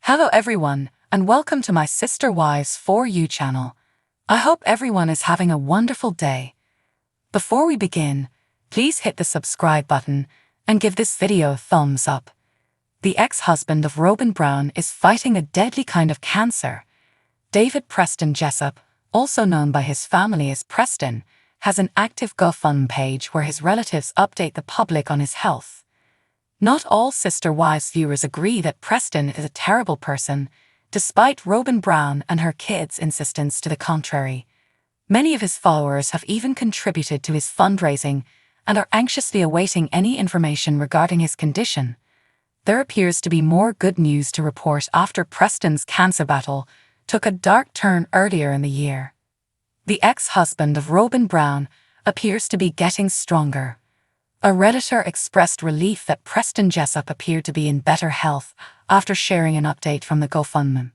Hello everyone, and welcome to my Sister Wives For You channel. I hope everyone is having a wonderful day. Before we begin, please hit the subscribe button and give this video a thumbs up. The ex-husband of Robyn Brown is fighting a deadly kind of cancer. David Preston Jessup, also known by his family as Preston, has an active GoFundMe page where his relatives update the public on his health. Not all Sister Wives viewers agree that Preston is a terrible person, despite Robyn Brown and her kids' insistence to the contrary. Many of his followers have even contributed to his fundraising and are anxiously awaiting any information regarding his condition. There appears to be more good news to report after Preston's cancer battle took a dark turn earlier in the year. The ex-husband of Robyn Brown appears to be getting stronger. A Redditor expressed relief that Preston Jessup appeared to be in better health after sharing an update from the GoFundMe.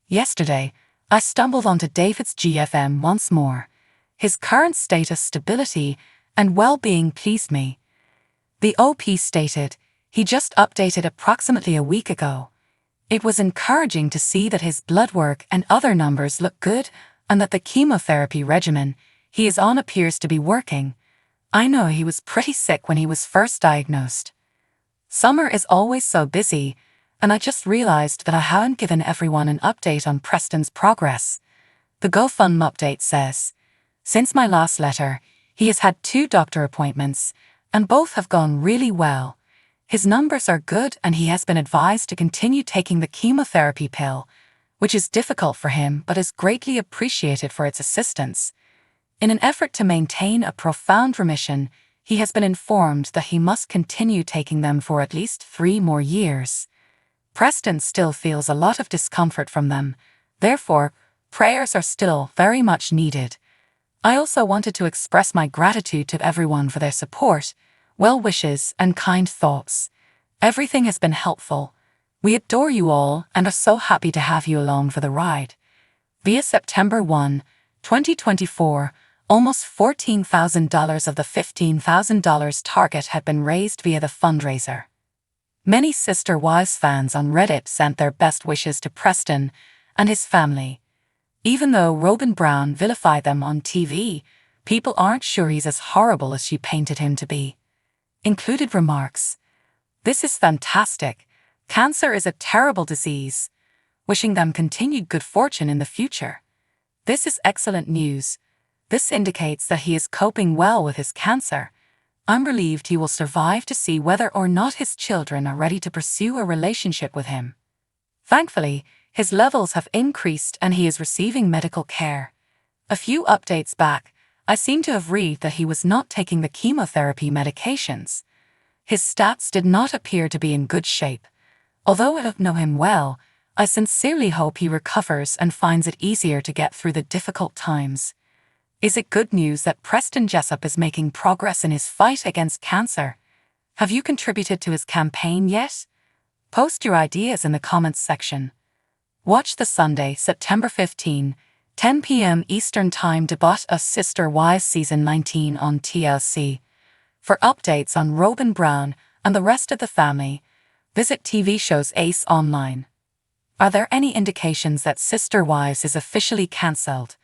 Yesterday, I stumbled onto David's GFM once more. His current status, stability, and well-being pleased me. The OP stated, he just updated approximately a week ago. It was encouraging to see that his blood work and other numbers look good and that the chemotherapy regimen he is on appears to be working. I know he was pretty sick when he was first diagnosed. Summer is always so busy, and I just realized that I haven't given everyone an update on Preston's progress. The GoFundMe update says, since my last letter, he has had 2 doctor appointments, and both have gone really well. His numbers are good and he has been advised to continue taking the chemotherapy pill, which is difficult for him but is greatly appreciated for its assistance. In an effort to maintain a profound remission, he has been informed that he must continue taking them for at least 3 more years. Preston still feels a lot of discomfort from them, therefore, prayers are still very much needed. I also wanted to express my gratitude to everyone for their support, well wishes, and kind thoughts. Everything has been helpful. We adore you all and are so happy to have you along for the ride. Via September 1, 2024, almost $14,000 of the $15,000 target had been raised via the fundraiser. Many Sister Wives fans on Reddit sent their best wishes to Preston and his family. Even though Robyn Brown vilified them on TV, people aren't sure he's as horrible as she painted him to be. Included remarks, "This is fantastic. Cancer is a terrible disease. Wishing them continued good fortune in the future. This is excellent news. This indicates that he is coping well with his cancer. I'm relieved he will survive to see whether or not his children are ready to pursue a relationship with him. Thankfully, his levels have increased and he is receiving medical care. A few updates back, I seem to have read that he was not taking the chemotherapy medications. His stats did not appear to be in good shape. Although I don't know him well, I sincerely hope he recovers and finds it easier to get through the difficult times. Is it good news that Preston Jessup is making progress in his fight against cancer? Have you contributed to his campaign yet? Post your ideas in the comments section. Watch the Sunday, September 15, 10 p.m. Eastern Time debut of Sister Wives Season 19 on TLC. For updates on Robyn Brown and the rest of the family, visit TV shows Ace Online. Are there any indications that Sister Wives is officially cancelled?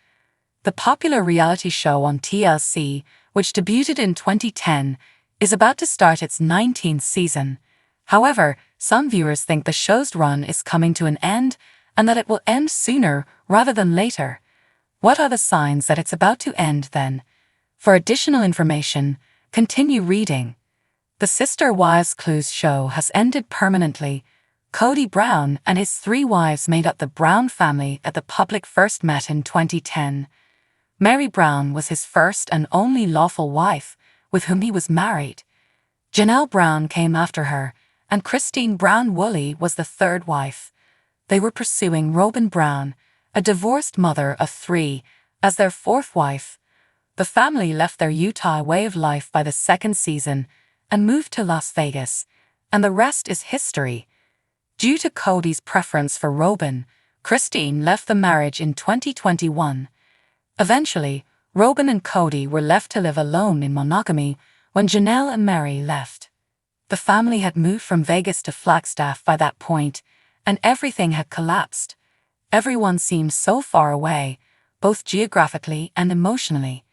The popular reality show on TLC, which debuted in 2010, is about to start its 19th season. However, some viewers think the show's run is coming to an end and that it will end sooner rather than later. What are the signs that it's about to end then? For additional information, continue reading. The Sister Wives Clues show has ended permanently. Kody Brown and his 3 wives made up the Brown family that the public first met in 2010. Mary Brown was his first and only lawful wife, with whom he was married. Janelle Brown came after her, and Christine Brown Woolley was the 3rd wife. They were pursuing Robyn Brown, a divorced mother of 3, as their 4th wife. The family left their Utah way of life by the 2nd season and moved to Las Vegas, and the rest is history. Due to Kody's preference for Robyn, Christine left the marriage in 2021. Eventually, Robyn and Kody were left to live alone in monogamy when Janelle and Mary left. The family had moved from Vegas to Flagstaff by that point, and everything had collapsed. Everyone seemed so far away, both geographically and emotionally.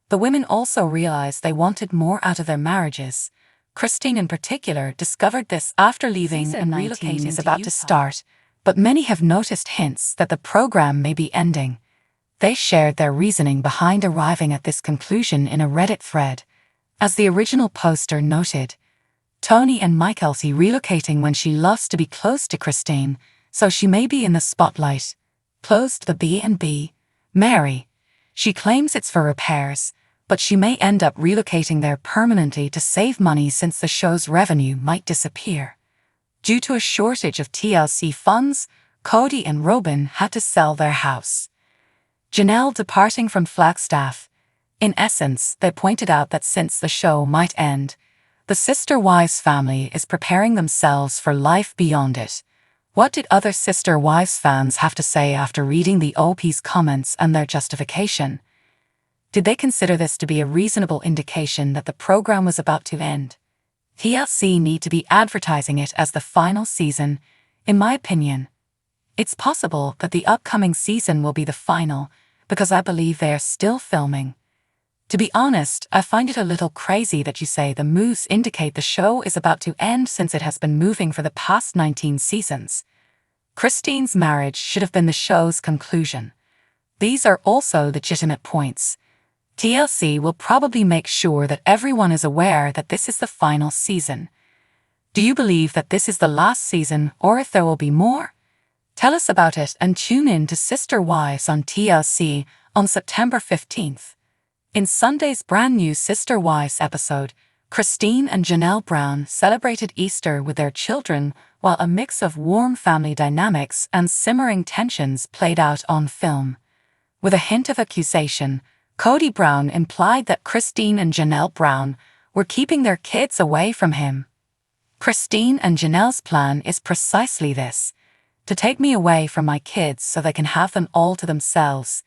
The women also realized they wanted more out of their marriages. Christine in particular discovered this after leaving and relocating is about to start, but many have noticed hints that the program may be ending. They shared their reasoning behind arriving at this conclusion in a Reddit thread. As the original poster noted, Tony and Michelty relocating when she loves to be close to Christine, so she may be in the spotlight. Closed the B&B. Mary. She claims it's for repairs, but she may end up relocating there permanently to save money since the show's revenue might disappear. Due to a shortage of TLC funds, Cody and Robyn had to sell their house. Janelle departing from Flagstaff. In essence, they pointed out that since the show might end, the Sister Wives family is preparing themselves for life beyond it. What did other Sister Wives fans have to say after reading the OP's comments and their justification? Did they consider this to be a reasonable indication that the program was about to end? TLC need to be advertising it as the final season, in my opinion. It's possible that the upcoming season will be the final, because I believe they are still filming. To be honest, I find it a little crazy that you say the moves indicate the show is about to end since it has been moving for the past 19 seasons. Christine's marriage should have been the show's conclusion. These are also legitimate points. TLC will probably make sure that everyone is aware that this is the final season. Do you believe that this is the last season or if there will be more? Tell us about it and tune in to Sister Wives on TLC on September 15th. In Sunday's brand new Sister Wives episode, Christine and Janelle Brown celebrated Easter with their children while a mix of warm family dynamics and simmering tensions played out on film. With a hint of accusation, Cody Brown implied that Christine and Janelle Brown were keeping their kids away from him. Christine and Janelle's plan is precisely this: to take me away from my kids so they can have them all to themselves,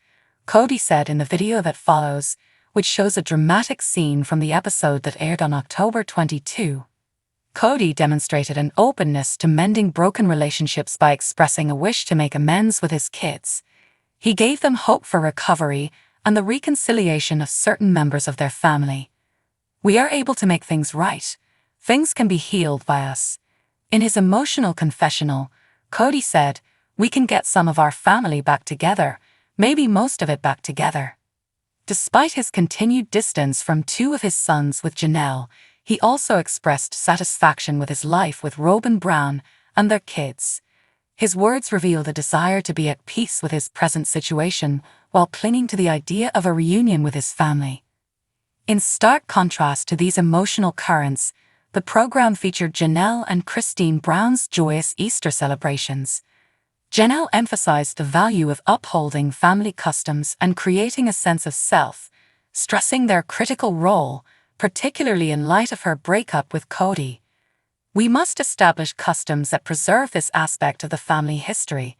Cody said in the video that follows, which shows a dramatic scene from the episode that aired on October 22. Cody demonstrated an openness to mending broken relationships by expressing a wish to make amends with his kids. He gave them hope for recovery and the reconciliation of certain members of their family. We are able to make things right. Things can be healed by us. In his emotional confessional, Cody said, "We can get some of our family back together, maybe most of it back together." Despite his continued distance from two of his sons with Janelle, he also expressed satisfaction with his life with Robyn Brown and their kids. His words revealed a desire to be at peace with his present situation while clinging to the idea of a reunion with his family. In stark contrast to these emotional currents, the program featured Janelle and Christine Brown's joyous Easter celebrations. Janelle emphasized the value of upholding family customs and creating a sense of self, stressing their critical role, particularly in light of her breakup with Cody. "We must establish customs that preserve this aspect of the family history.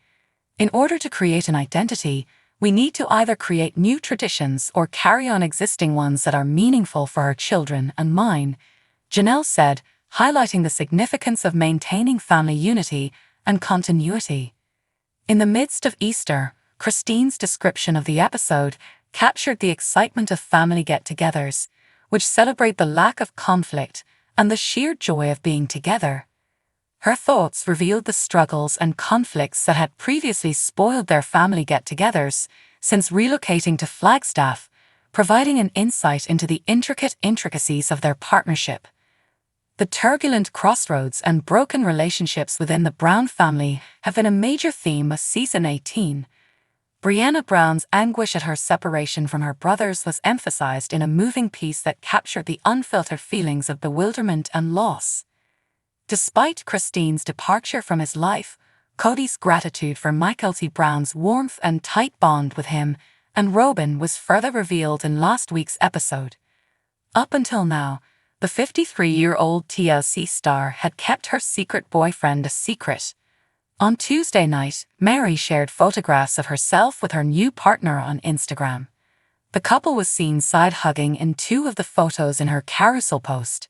In order to create an identity, we need to either create new traditions or carry on existing ones that are meaningful for our children and mine," Janelle said, highlighting the significance of maintaining family unity and continuity. In the midst of Easter, Christine's description of the episode captured the excitement of family get-togethers, which celebrate the lack of conflict and the sheer joy of being together. Her thoughts revealed the struggles and conflicts that had previously spoiled their family get-togethers since relocating to Flagstaff, providing an insight into the intricate intricacies of their partnership. The turbulent crossroads and broken relationships within the Brown family have been a major theme of Season 18. Brianna Brown's anguish at her separation from her brothers was emphasized in a moving piece that captured the unfiltered feelings of bewilderment and loss. Despite Christine's departure from his life, Cody's gratitude for Michelty Brown's warmth and tight bond with him and Robyn was further revealed in last week's episode. Up until now, the 53-year-old TLC star had kept her secret boyfriend a secret. On Tuesday night, Mary shared photographs of herself with her new partner on Instagram. The couple was seen side-hugging in two of the photos in her carousel post.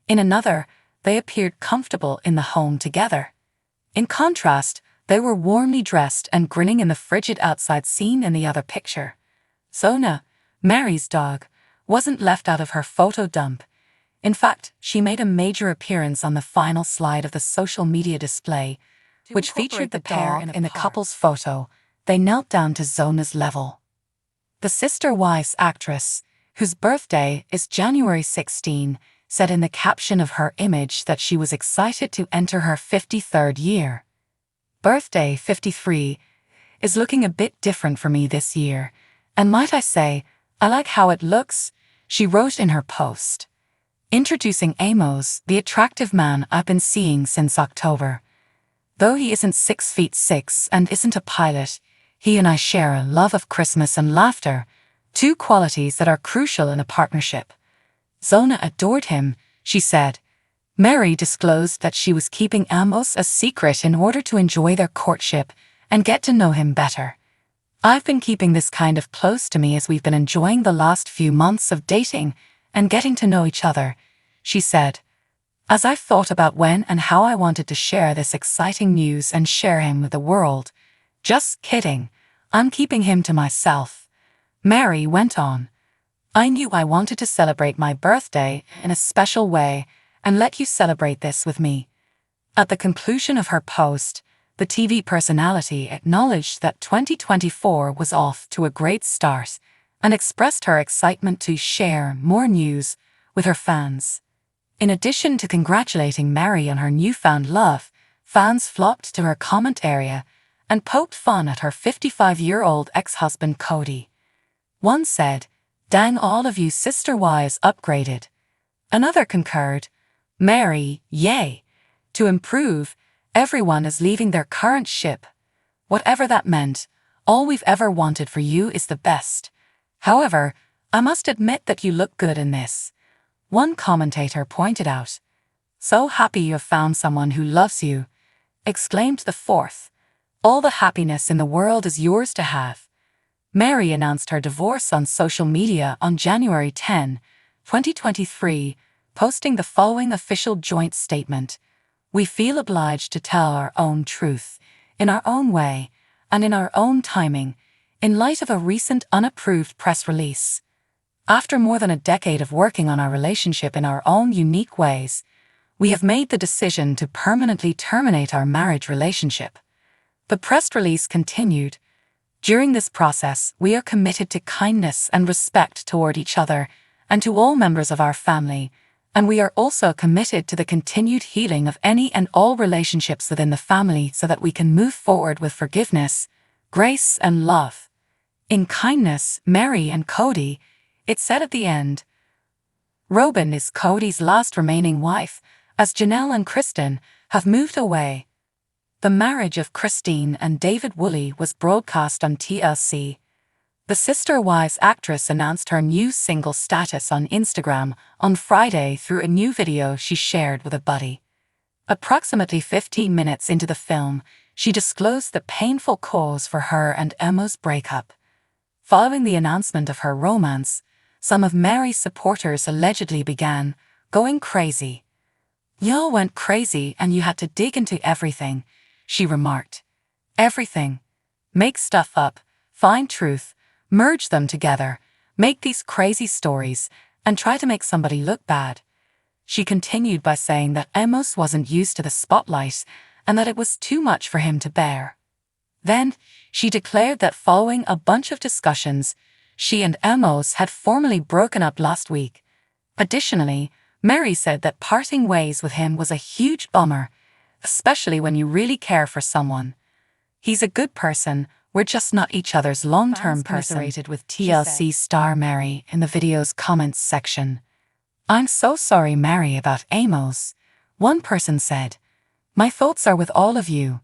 In another, they appeared comfortable in the home together. In contrast, they were warmly dressed and grinning in the frigid outside scene in the other picture. Zona, Mary's dog, wasn't left out of her photo dump. In fact, she made a major appearance on the final slide of the social media display, which featured the pair in the couple's photo. They knelt down to Zona's level. The Sister Wives actress, whose birthday is January 16, said in the caption of her image that she was excited to enter her 53rd year. Birthday 53 is looking a bit different for me this year, and might I say, I like how it looks, she wrote in her post. Introducing Amos, the attractive man I've been seeing since October. Though he isn't 6'6" and isn't a pilot, he and I share a love of Christmas and laughter, two qualities that are crucial in a partnership. Zona adored him, she said. Mary disclosed that she was keeping Amos a secret in order to enjoy their courtship and get to know him better. I've been keeping this kind of close to me as we've been enjoying the last few months of dating and getting to know each other, she said. As I've thought about when and how I wanted to share this exciting news and share him with the world. Just kidding, I'm keeping him to myself. Mary went on. I knew I wanted to celebrate my birthday in a special way and let you celebrate this with me. At the conclusion of her post, the TV personality acknowledged that 2024 was off to a great start and expressed her excitement to share more news with her fans. In addition to congratulating Mary on her newfound love, fans flocked to her comment area and poked fun at her 55-year-old ex-husband Cody. One said, "Dang, all of you sister wives upgraded." Another concurred, "Mary, yay. To improve, everyone is leaving their current ship. Whatever that meant, all we've ever wanted for you is the best. However, I must admit that you look good in this." One commentator pointed out. "So happy you have found someone who loves you," exclaimed the fourth. "All the happiness in the world is yours to have." Mary announced her divorce on social media on January 10, 2023, posting the following official joint statement. "We feel obliged to tell our own truth, in our own way, and in our own timing, in light of a recent unapproved press release. After more than a decade of working on our relationship in our own unique ways, we have made the decision to permanently terminate our marriage relationship." The press release continued, "During this process, we are committed to kindness and respect toward each other and to all members of our family, and we are also committed to the continued healing of any and all relationships within the family so that we can move forward with forgiveness, grace, and love. In kindness, Mary and Cody," it said at the end. Robyn is Cody's last remaining wife, as Janelle and Kristen have moved away. The marriage of Christine and David Woolley was broadcast on TLC. The Sister Wives actress announced her new single status on Instagram on Friday through a new video she shared with a buddy. Approximately 15 minutes into the film, she disclosed the painful cause for her and Emma's breakup. Following the announcement of her romance, some of Mary's supporters allegedly began going crazy. "Y'all went crazy and you had to dig into everything," she remarked. "Everything. Make stuff up, find truth, merge them together, make these crazy stories, and try to make somebody look bad." She continued by saying that Amos wasn't used to the spotlight and that it was too much for him to bear. Then, she declared that following a bunch of discussions, she and Amos had formally broken up last week. Additionally, Mary said that parting ways with him was a huge bummer, especially when you really care for someone. "He's a good person, we're just not each other's long-term person," commiserated with TLC star Mary in the video's comments section. "I'm so sorry, Mary, about Amos," one person said. "My thoughts are with all of you.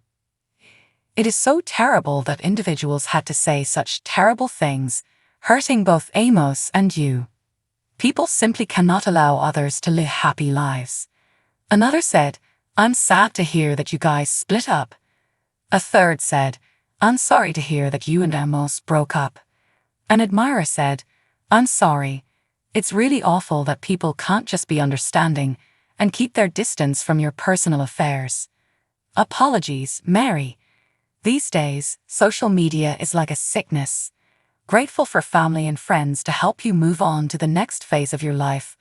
It is so terrible that individuals had to say such terrible things, hurting both Amos and you. People simply cannot allow others to live happy lives." Another said, "I'm sad to hear that you guys split up." A third said, "I'm sorry to hear that you and Amos broke up." An admirer said, "I'm sorry. It's really awful that people can't just be understanding and keep their distance from your personal affairs." Apologies, Mary. These days, social media is like a sickness. Grateful for family and friends to help you move on to the next phase of your life,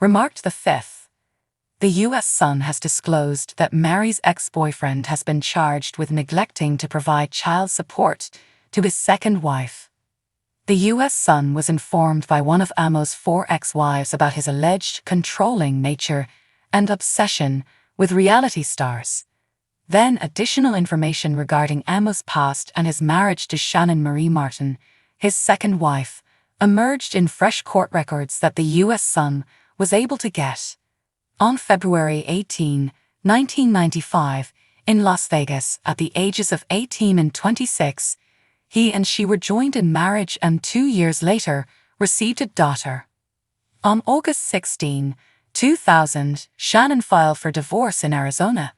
remarked the fifth. The U.S. Sun has disclosed that Mary's ex-boyfriend has been charged with neglecting to provide child support to his second wife. The U.S. Sun was informed by one of Amo's 4 ex-wives about his alleged controlling nature and obsession with reality stars. Then additional information regarding Amo's past and his marriage to Shannon Marie Martin, his second wife, emerged in fresh court records that the U.S. Sun was able to get. On February 18, 1995, in Las Vegas, at the ages of 18 and 26, he and she were joined in marriage and 2 years later received a daughter. On August 16, 2000, Shannon filed for divorce in Arizona.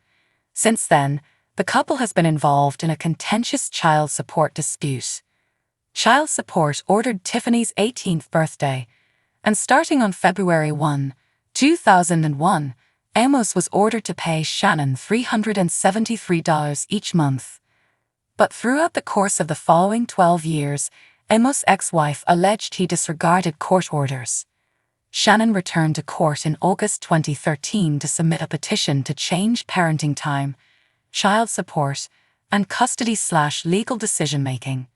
Since then, the couple has been involved in a contentious child support dispute. Child support ordered Tiffany's 18th birthday, and starting on February 1, 2001, Amos was ordered to pay Shannon $373 each month. But throughout the course of the following 12 years, Amos' ex-wife alleged he disregarded court orders. Shannon returned to court in August 2013 to submit a petition to change parenting time, child support, and custody/legal decision-making.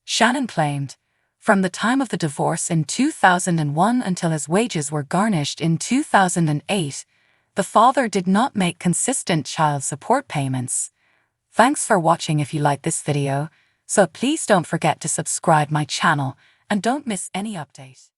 Shannon claimed, from the time of the divorce in 2001 until his wages were garnished in 2008, the father did not make consistent child support payments. Thanks for watching. If you like this video, so please don't forget to subscribe my channel and don't miss any update.